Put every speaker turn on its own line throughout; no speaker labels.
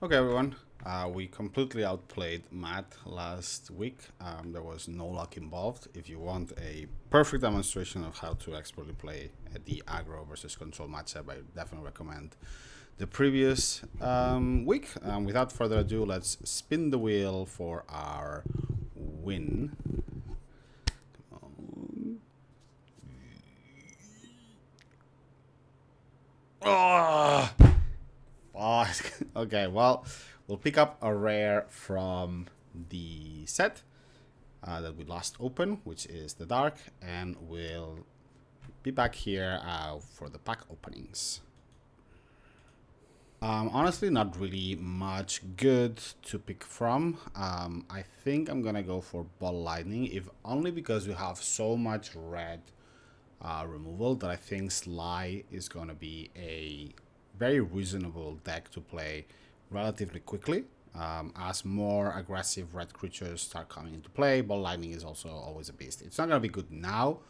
Okay, everyone. We completely outplayed Matt last week. There was no luck involved. If you want a perfect demonstration of how to expertly play the aggro versus control matchup, I definitely recommend the previous week. Without further ado, let's spin the wheel for our win. Oh! Okay, well, we'll pick up a rare from the set that we last opened, which is the Dark, and we'll be back here for the pack openings. Honestly, not really much good to pick from. I think I'm gonna go for Ball Lightning, if only because we have so much red removal that I think Sly is gonna be a very reasonable deck to play relatively quickly. As more aggressive red creatures start coming into play, Ball Lightning is also always a beast. It's not gonna be good now,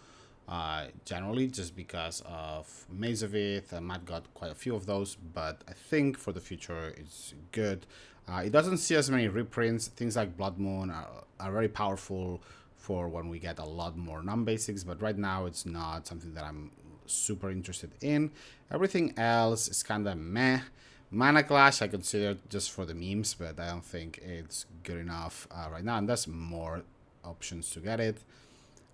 generally, just because of Maze of It, and Matt got quite a few of those, but I think for the future it's good. It doesn't see as many reprints. Things like Blood Moon are very powerful for when we get a lot more non-basics, but right now it's not something that I'm super interested in. Everything else is kind of meh. Mana Clash I consider just for the memes, but I don't think it's good enough right now, and there's more options to get it,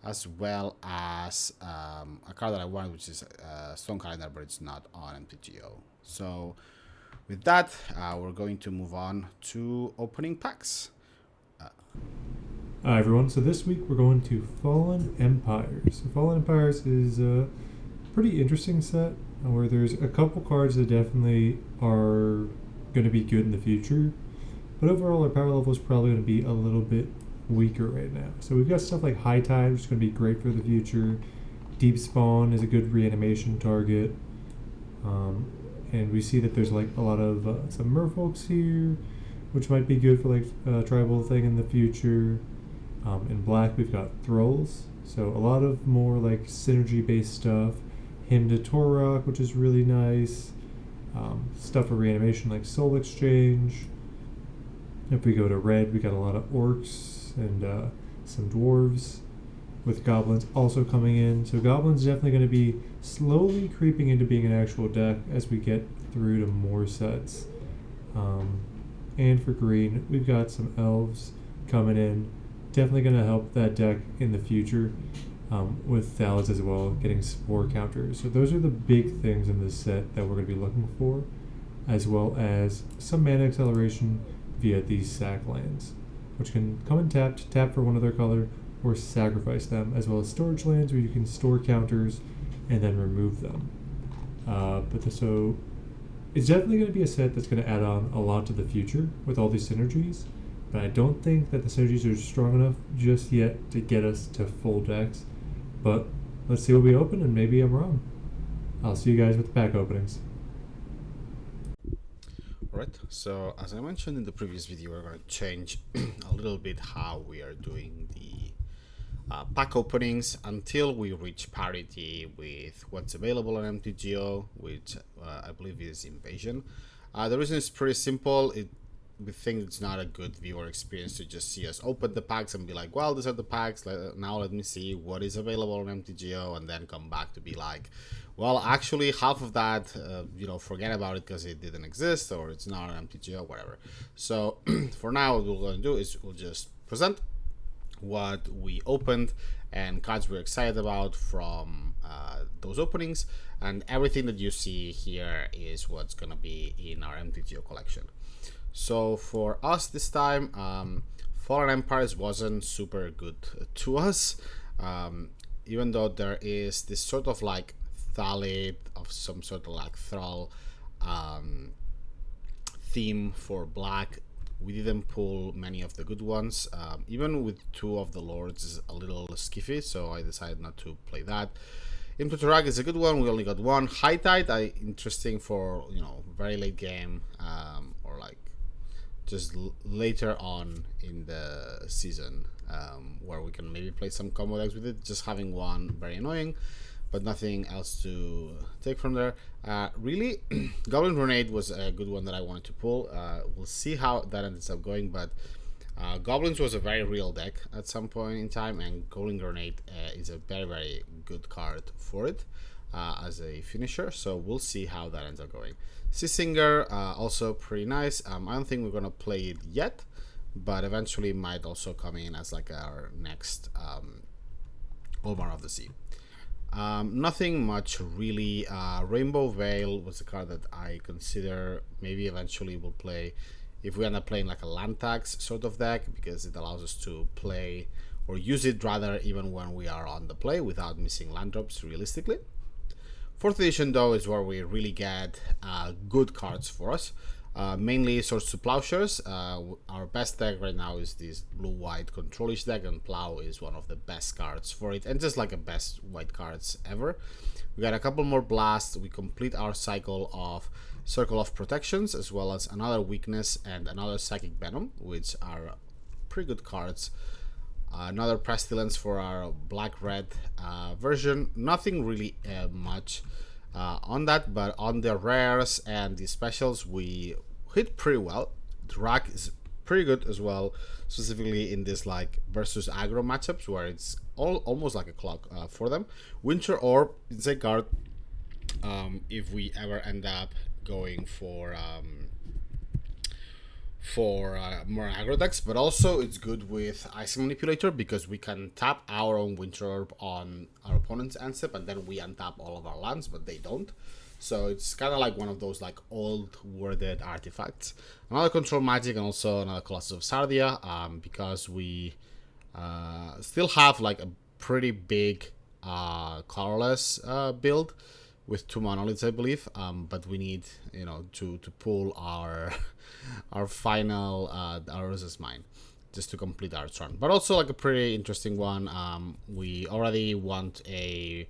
as well as a card that I wanted, which is Stone Calendar, but it's not on MTGO. So with that, we're going to move on to opening packs.
Hi everyone, so this week we're going to Fallen Empires. So Fallen Empires is a pretty interesting set where there's a couple cards that definitely are going to be good in the future, but overall our power level is probably going to be a little bit weaker right now. So we've got stuff like High Tide, which is going to be great for the future. Deep Spawn is a good reanimation target, and we see that there's like a lot of some merfolks here, which might be good for like a tribal thing in the future. In black we've got Thralls, so a lot of more like synergy based stuff. Hymn to Torok, which is really nice. Stuff for reanimation like Soul Exchange. If we go to red, we got a lot of orcs and some dwarves, with goblins also coming in. So goblins definitely going to be slowly creeping into being an actual deck as we get through to more sets. And for green, we've got some elves coming in. Definitely going to help that deck in the future, with Thalids as well, getting spore counters. So those are the big things in this set that we're going to be looking for, as well as some mana acceleration via these sack lands, which can come and tap for one of their color, or sacrifice them, as well as storage lands where you can store counters and then remove them. So it's definitely going to be a set that's going to add on a lot to the future with all these synergies, but I don't think that the synergies are strong enough just yet to get us to full decks. But let's see what we open, and maybe I'm wrong. I'll see you guys with the pack openings.
Alright, so as I mentioned in the previous video, we're going to change a little bit how we are doing the pack openings until we reach parity with what's available on MTGO, which I believe is Invasion. The reason is pretty simple. We think it's not a good viewer experience to just see us open the packs and be like, well, these are the packs, now let me see what is available on MTGO, and then come back to be like, well, actually half of that, forget about it because it didn't exist, or it's not on MTGO, whatever. So for now, what we're going to do is we'll just present what we opened and cards we're excited about from those openings, and everything that you see here is what's going to be in our MTGO collection. So for us this time, Fallen Empires wasn't super good to us, even though there is this sort of like Thalid of some sort of like Thrall theme for black. We didn't pull many of the good ones. Even with two of the lords is a little skiffy, so I decided not to play that. Into Turak is a good one. We only got one. High Tide, interesting for very late game, or like just later on in the season, where we can maybe play some combo decks with it. Just having one very annoying. but nothing else to take from there. Really, Goblin Grenade was a good one that I wanted to pull. We'll see how that ends up going, but Goblins was a very real deck at some point in time, and Goblin Grenade is a very, very good card for it as a finisher, so we'll see how that ends up going. Sea Singer, also pretty nice. I don't think we're going to play it yet, but eventually might also come in as like our next Olmar of the Sea. Nothing much really. Rainbow Veil was a card that I consider maybe eventually will play if we end up playing like a land tax sort of deck, because it allows us to play or use it rather even when we are on the play without missing land drops realistically. 4th edition though is where we really get good cards for us. Mainly Swords to Plowshares. Our best deck right now is this blue-white controlish deck, and Plow is one of the best cards for it, and just like the best white cards ever. We got a couple more blasts. We complete our cycle of Circle of Protections, as well as another Weakness and another Psychic Venom, which are pretty good cards. Another Pestilence for our black-red version. Nothing really much on that, but on the rares and the specials we hit pretty well. The rack is pretty good as well, specifically in this like versus aggro matchups where it's almost like a clock for them. Winter Orb is a card if we ever end up going for more aggro decks, but also it's good with Ice Manipulator because we can tap our own Winter Orb on our opponent's end step, and then we untap all of our lands, but they don't. So it's kind of like one of those like old worded artifacts. Another Control Magic, and also another Colossus of Sardia, because we still have like a pretty big colorless build with 2 monoliths, I believe, but we need, you know, to pull our our final our Urza's Mine just to complete our turn. But also like a pretty interesting one. We already want a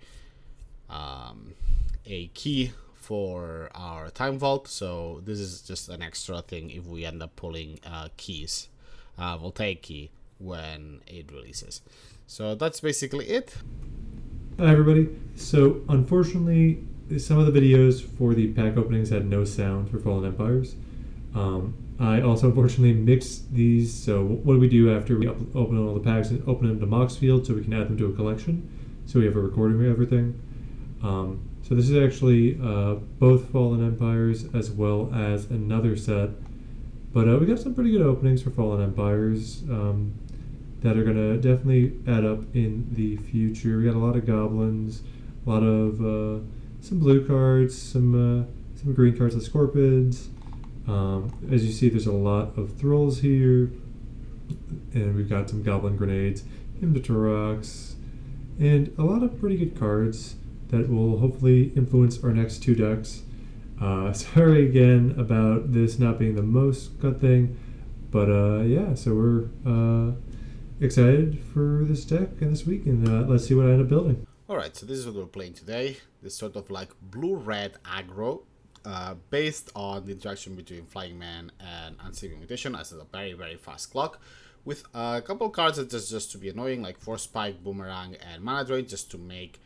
key for our Time Vault, so this is just an extra thing if we end up pulling keys. We'll take key when it releases. So that's basically it.
Hi everybody. So unfortunately, some of the videos for the pack openings had no sound for Fallen Empires. I also unfortunately mixed these, so what do we do after we open all the packs and open them to Moxfield so we can add them to a collection, so we have a recording of everything. So this is actually both Fallen Empires as well as another set, but we got some pretty good openings for Fallen Empires that are going to definitely add up in the future. We got a lot of goblins, a lot of some blue cards, some green cards like Scorpids. As you see, there's a lot of Thralls here, and we've got some Goblin Grenades, Hymn to Torox, and a lot of pretty good cards that will hopefully influence our next 2 decks. Sorry again about this not being the most cut thing, but yeah, so we're excited for this deck and this week, and let's see what I end up building.
Alright, so this is what we're playing today. This sort of like blue-red aggro, based on the interaction between Flying Man and Unseeming Mutation as a very, very fast clock, with a couple cards that just to be annoying, like Force Spike, Boomerang, and Mana Drain, just to make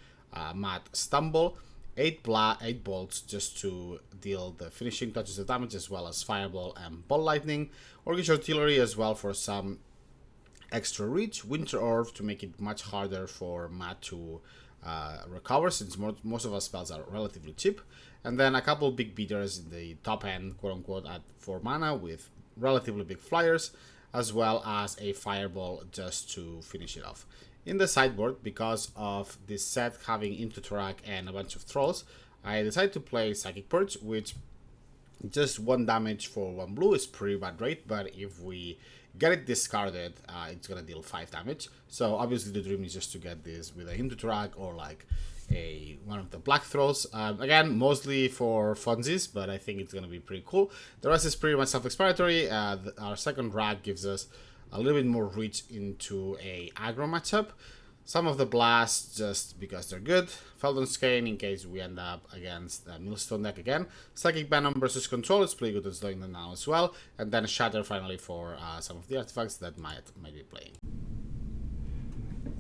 Matt stumble. 8 bolts just to deal the finishing touches of damage, as well as Fireball and Ball Lightning. Orcish Artillery as well for some extra reach. Winter Orb to make it much harder for Matt to recover, since most of our spells are relatively cheap. And then a couple big beaters in the top end, quote unquote, at 4 mana with relatively big flyers, as well as a Fireball just to finish it off. In the sideboard, because of this set having Into Torak and a bunch of Thralls, I decided to play Psychic Purge, which just 1 damage for 1 blue is pretty bad rate, but if we get it discarded, it's gonna deal 5 damage. So obviously the dream is just to get this with a Into Torak or like one of the black Thralls. Again, mostly for funsies, but I think it's gonna be pretty cool. The rest is pretty much self-explanatory. Our second rack gives us a little bit more reach into a aggro matchup. Some of the blasts just because they're good. Feldon's Cane in case we end up against the Millstone deck again. Psychic Venom versus Control is pretty good at slowing them down as well. And then Shatter finally for some of the artifacts that might be playing.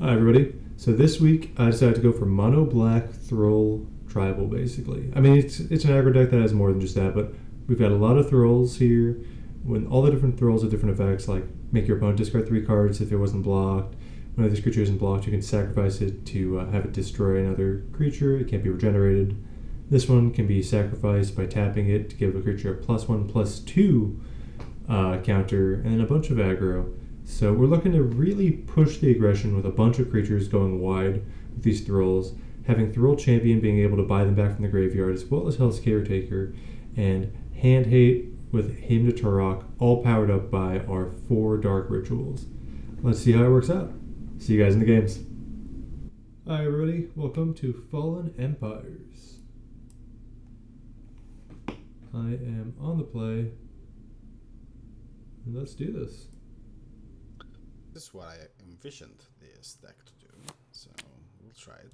Hi everybody. So this week I decided to go for mono black Thrall tribal basically. I mean it's an aggro deck that has more than just that, but we've got a lot of Thralls here. When all the different Thralls have different effects, like make your opponent discard 3 cards if it wasn't blocked. When this creature isn't blocked, you can sacrifice it to have it destroy another creature. It can't be regenerated. This one can be sacrificed by tapping it to give a creature a +1/+2 counter, and then a bunch of aggro. So we're looking to really push the aggression with a bunch of creatures going wide with these Thralls, having Thrall Champion being able to buy them back from the graveyard, as well as Hell's Caretaker, and Hand Hate with Hymn to Turok, all powered up by our 4 Dark Rituals. Let's see how it works out. See you guys in the games. Hi everybody, welcome to Fallen Empires. I am on the play, and let's do this.
This is what I envisioned this deck to do, so we'll try it.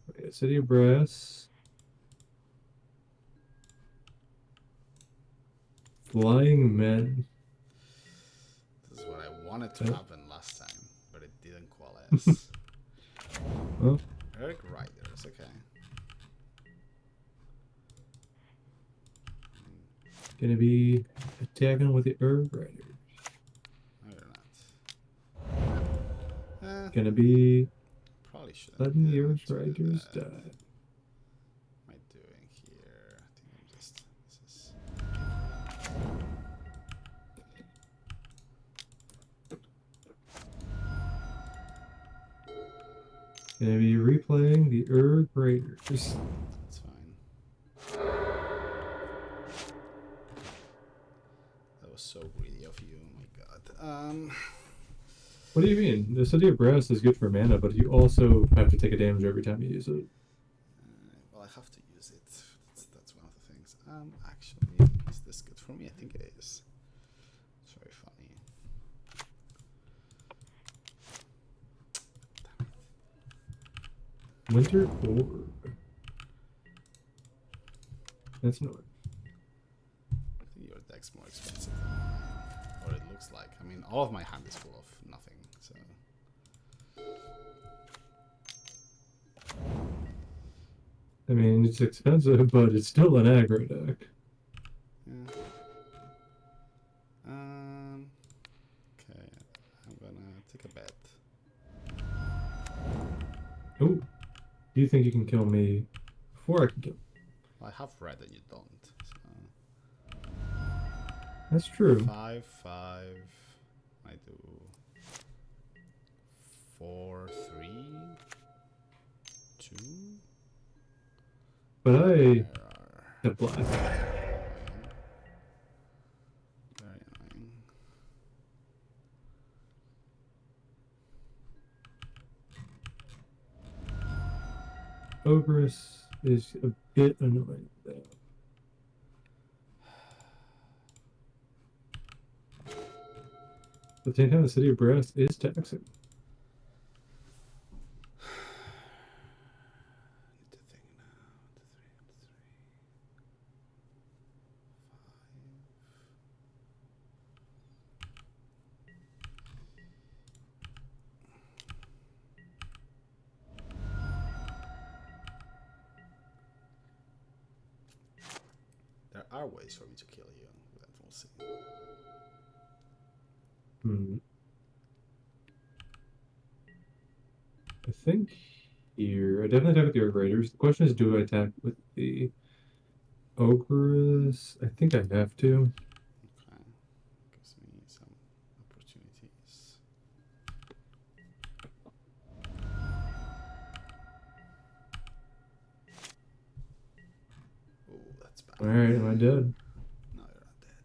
Okay, City of Brass. Flying Men.
This is what I wanted to happen last time, but it didn't coalesce.
Well,
Eric Riders, okay.
gonna be attacking with the Herb Riders.
No, you're not.
Gonna be
Probably shouldn't
letting the
do
Herb Riders
that.
die.
What am I doing here? I think I'm just. This is.
Gonna be replaying the Herb Raiders.
That's fine. That was so greedy of you. Oh my god.
What do you mean? The City of Brass is good for mana, but you also have to take a damage every time you use it.
Well, I have to use it. That's one of the things. Actually, is this good for me? I think it is. It's very funny.
Winter Orb. That's annoying.
I think your deck's more expensive than mine. Or it looks like. I mean, all of my hand is full of nothing, so.
I mean, it's expensive, but it's still an aggro deck.
Yeah. Okay, I'm gonna take a bet.
Oh, do you think you can kill me before I can kill?
Well, I have red and you don't. So.
That's true.
5/5. I do 4/3. 2.
But I
There
have black.
Very annoying.
Ogress is a bit annoying though. At the same time, the City of Brass is taxing.
Need to think now. 5. There are ways for me to kill you. That we'll see.
I think here, I definitely attack with the Orc Raiders. The question is, do I attack with the Ogress? I think I have to.
Okay. Gives me some opportunities. Oh, that's bad.
Alright, am I dead?
No, you're not dead.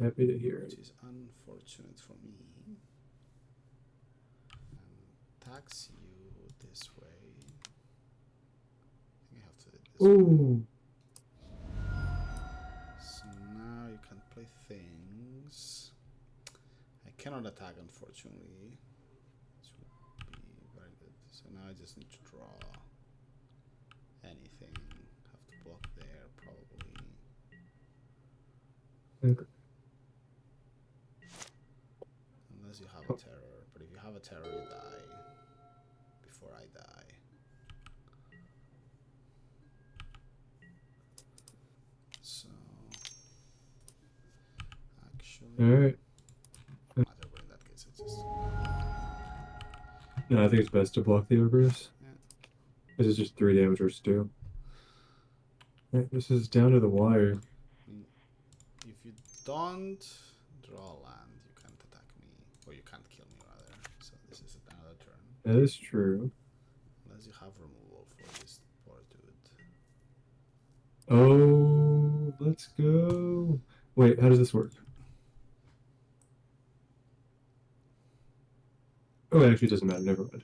Happy to hear
Which
it.
is unfortunate for me. Tax you this way. I think I have to do it this way.
Ooh.
So now you can play things. I cannot attack, unfortunately. This would be very good. So So now I just need to draw anything. Have to block there probably.
Okay.
Unless you have a terror. But if you have a terror, you die. Before I die. So actually,
Alright.
matter, but in that case it's just
No, I think it's best to block the ogres.
yeah.
This is just 3 damage versus 2. Alright, this is down to the wire.
I mean, if you don't draw land, you can't attack me, or you can't kill me rather. So this is another turn.
That is true.
Unless you have removal for this poor dude.
Oh, let's go. Wait, how does this work? Oh, it actually doesn't matter. Never mind.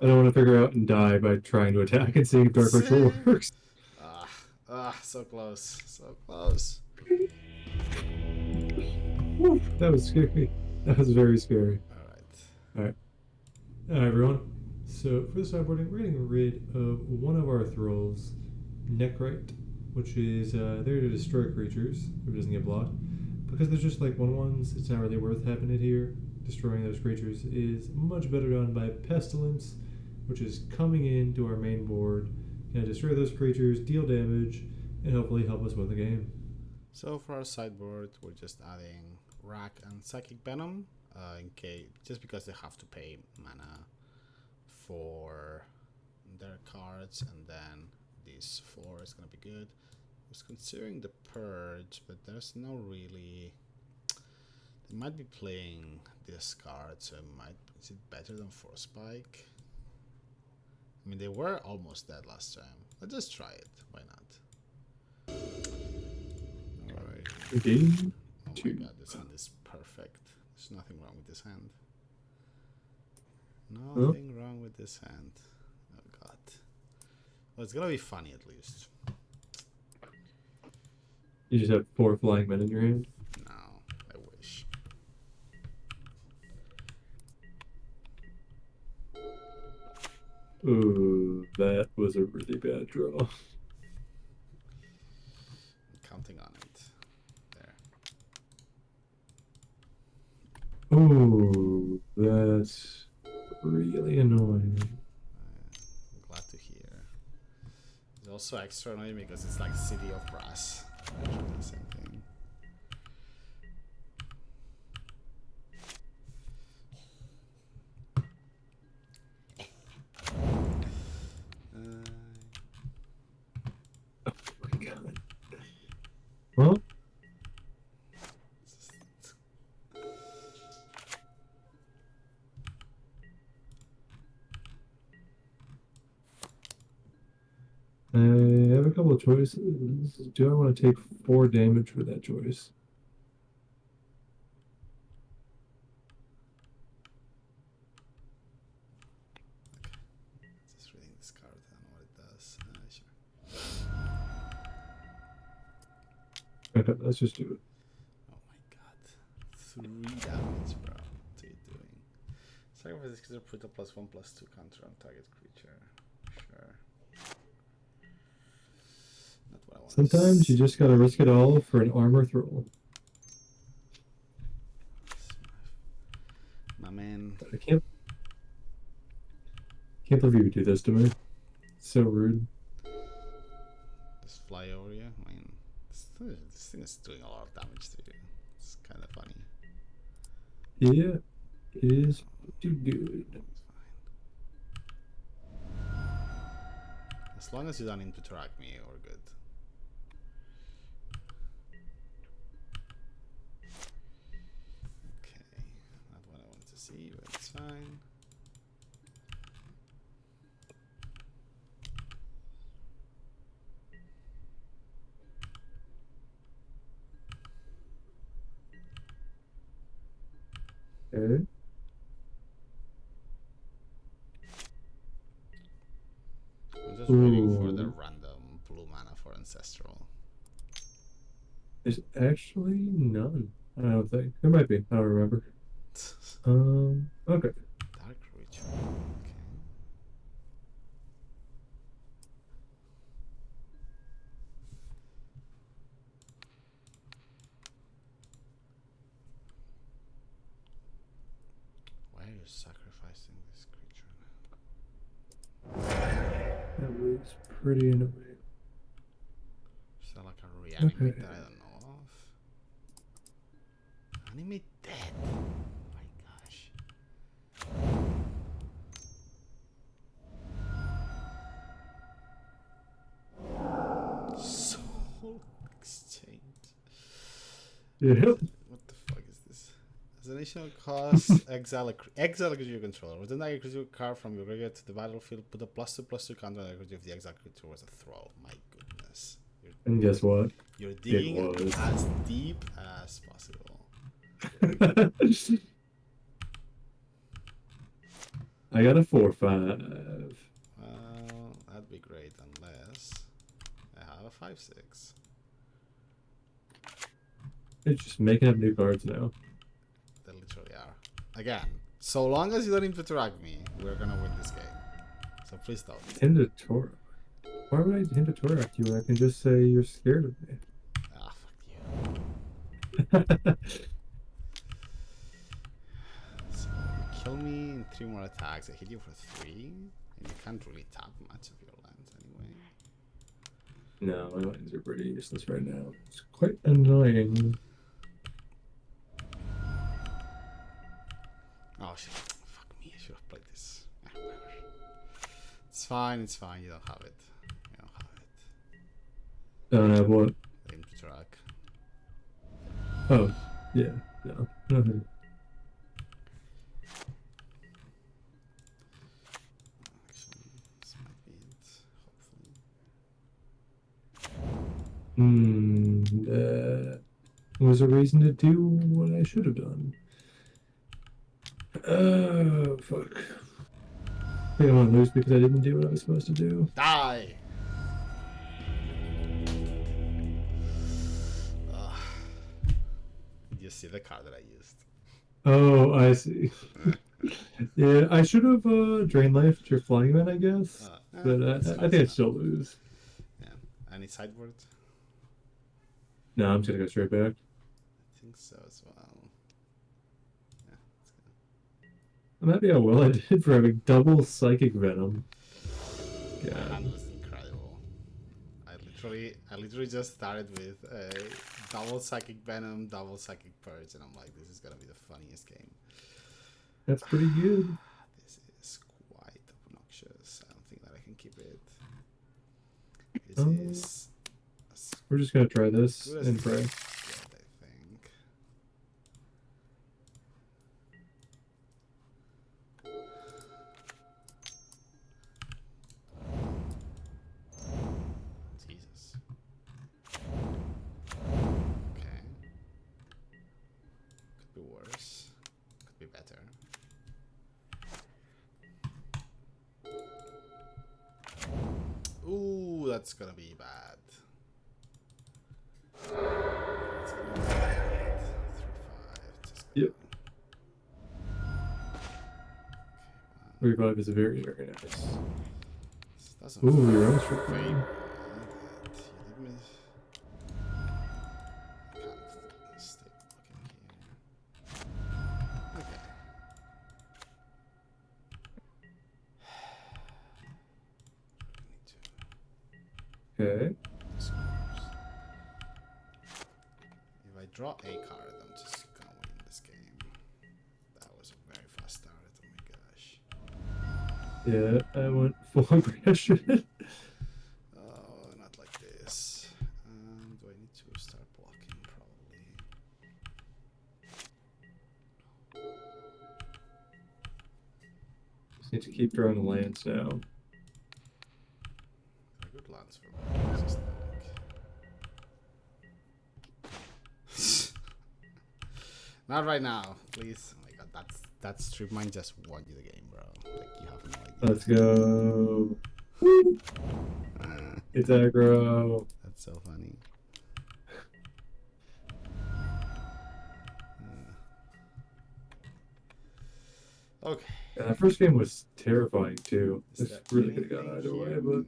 I don't want to figure out and die by trying to attack and seeing if Dark Ritual works.
So close. So close.
Woo, that was scary. That was very scary. Alright. Alright, everyone. So for the sideboarding, we're getting rid of one of our thralls, Neckrite, which is there to destroy creatures if it doesn't get blocked. Because there's just like 1/1s, it's not really worth having it here. Destroying those creatures is much better done by Pestilence, which is coming into our main board, gonna destroy those creatures, deal damage, and hopefully help us win the game.
So for our sideboard, we're just adding Rack and Psychic Venom, in case, just because they have to pay mana for their cards, and then this 4 is gonna be good. I was considering the Purge, but there's no really. They might be playing this card, so is it better than Force Spike? I mean, they were almost dead last time. Let's just try it. Why not? Alright.
Game
Oh my
2.
god, this hand is perfect. There's nothing wrong with this hand. Nothing wrong with this hand. Oh god. Well, it's gonna be funny at least.
You just have 4 flying men in your hand.
No, I wish.
Ooh, that was a really bad draw.
I'm counting on it. There.
Ooh, that's really annoying.
I'm glad to hear. It's also extra annoying because it's like City of Brass. The same thing.
Oh my god. Well, I have a couple of choices. Do I want to take 4 damage for that choice?
Just reading this card, I don't know what it does. Sure.
Okay, let's just do it.
Oh my god. 3 damage, bro. What are you doing? Sacrifice this creature, put a +1/+2 counter on target creature. Sure. Not what I want.
Sometimes you just gotta risk it all for an armor throw.
My man.
I can't believe you would do this to me. So rude.
Just fly over you. I mean, this thing is doing a lot of damage to you. It's kind of funny.
Yeah, it is pretty good.
It's fine. As long as you don't interact me, we're good. Okay, not what I want to see, but it's fine.
Okay.
I'm just waiting for the
Ooh.
random blue mana for Ancestral.
There's actually none. I don't think. There might be. I don't remember. Okay.
Dark Ritual. Okay. Why are you sacrificing this creature now?
That was pretty innovative.
Is that like a reanimate
Okay.
that I don't know of? Animate dead. Oh my gosh. Soul exchange.
Yeah.
What the fuck is this? As an additional cost, exile a creature controller. With an creature card from your graveyard to the battlefield, put a +2/+2 counter on the creature if the exile creature was a throw. My goodness.
And guess what?
You're
It
digging
was.
as deep as possible.
I got a 4/5.
Well, that'd be great unless I have a 5/6.
It's just making up new cards now.
They literally are. Again, so long as you don't interact me, we're gonna win this game. So please don't.
Hindatora. Why would I Hindatora you when I can just say you're scared of me?
Ah, fuck you. So you kill me in 3 more attacks. I hit you for 3, and you can't really tap much of your lands anyway.
No, my lands are pretty useless right now. It's quite annoying.
Oh shit. Fuck me, I should have played this. It's fine, it's fine, you don't have it. You don't have it.
Don't have what?
Aim to track.
Oh, yeah. No, nothing.
Actually, this might be it. Hopefully.
That was a reason to do what I should have done. Oh, fuck. I think I'm gonna lose because I didn't do what I was supposed to do.
Die! Did you see the card that I used?
Oh, I see. Yeah, I should have drain life your flying man, I guess. But I think I'd still lose.
Yeah. Any sideboard?
No, I'm just gonna go straight back.
I think so as well. Yeah, let's go.
I'm happy how well I did for having double psychic venom.
That
God.
was incredible. I literally just started with double psychic venom, double psychic purge, and I'm like, this is gonna be the funniest game.
That's pretty good.
This is quite obnoxious. I don't think that I can keep it. This is
We're just gonna try this
good as
and
it
pray.
gets good, I think. Jesus. Okay. Could be worse. Could be better. Ooh, that's gonna be bad. That's gonna be bad. 3/5. Just go.
Yep.
Okay,
35 is a very, very nice.
this doesn't
Ooh, your own
favor
strip.
it. You did me. I can't stay looking here. Okay. Need to
Okay.
scores. If I draw a card, I'm just gonna win this game. That was a very fast start. Oh my gosh.
Yeah, I went full aggression.
Oh, not like this. Do I need to start blocking? Probably.
Just need to keep drawing lands now.
They're good lands for me. It's just like... Not right now, please. Oh my god, that strip mine just won you the game, bro. Like, you have no idea.
Let's go. It's aggro.
That's so funny. Okay.
Yeah, that first game was terrifying too.
Is
This
there
really could have
anything
gone either
here
way,
we
but
can do?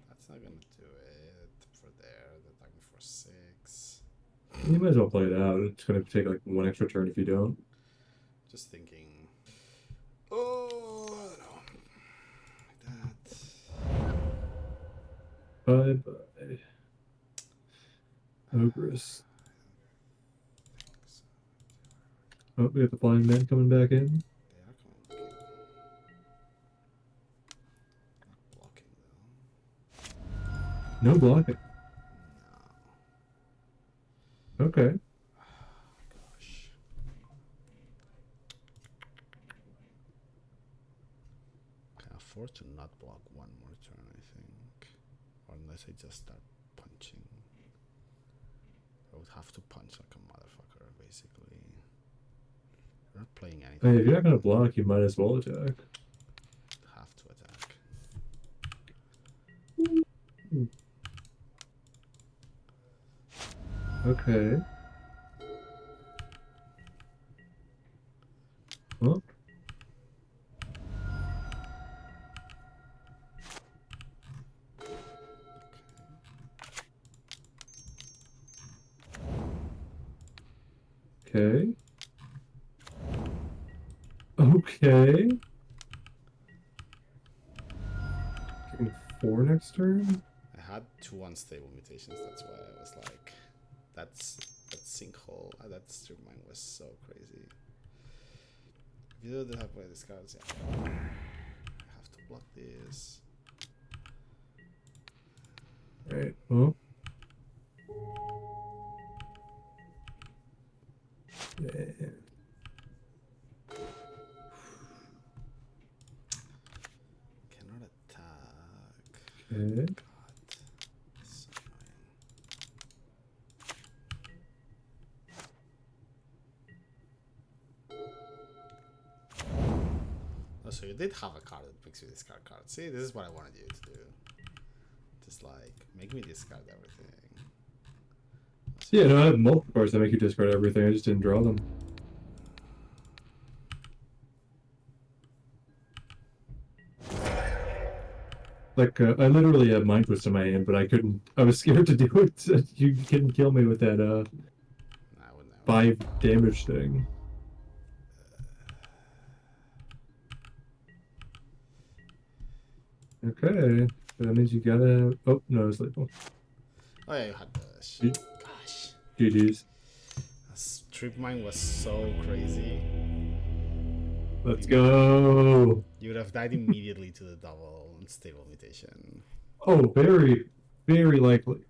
That's not gonna do it for there. They're attacking for 6.
you might as well play it out. It's gonna take like one extra turn if you don't.
Just thinking. Oh, I don't know. Like that.
Bye bye. Ogress. Oh, we got the flying man coming back in.
They are coming back in. Not blocking though.
No blocking.
No.
Okay.
Gosh. Can afford to not block one more turn, I think. Or unless I just start punching. I would have to punch like a motherfucker, basically. We're not playing anything.
Hey, if you're not gonna block, you might as well attack.
Have to attack.
Okay. Well. Okay. Okay. Getting 4 next turn?
I had 2 unstable mutations, that's why I was like, that sinkhole, that strip mine was so crazy. If you don't have play these cards, yeah. I have to block this.
Alright, well. Yeah.
Cannot attack.
Okay.
God. So annoying. Oh, so you did have a card that makes you discard cards. See, this is what I wanted you to do. Just like, make me discard everything.
Yeah, no, I have multiple cards that make you discard everything. I just didn't draw them. Like, I literally had Mind Twist in my hand, but I couldn't. I was scared to do it. You couldn't kill me with that,
I would never.
5 damage thing. Okay. That means you gotta. Oh, no, it's lethal.
Oh, yeah, you had the shit. Gosh.
GG's.
Strip mine was so crazy.
Let's go.
You would have died immediately to the double unstable mutation.
Oh, very, very likely.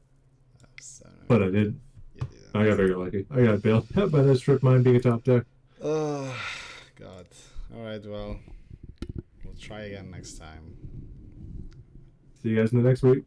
So,
But I didn't.
you didn't.
I got very lucky. I got bailed out by that strip mine being a top deck.
Oh, God. Alright, well, we'll try again next time.
See you guys in the next week.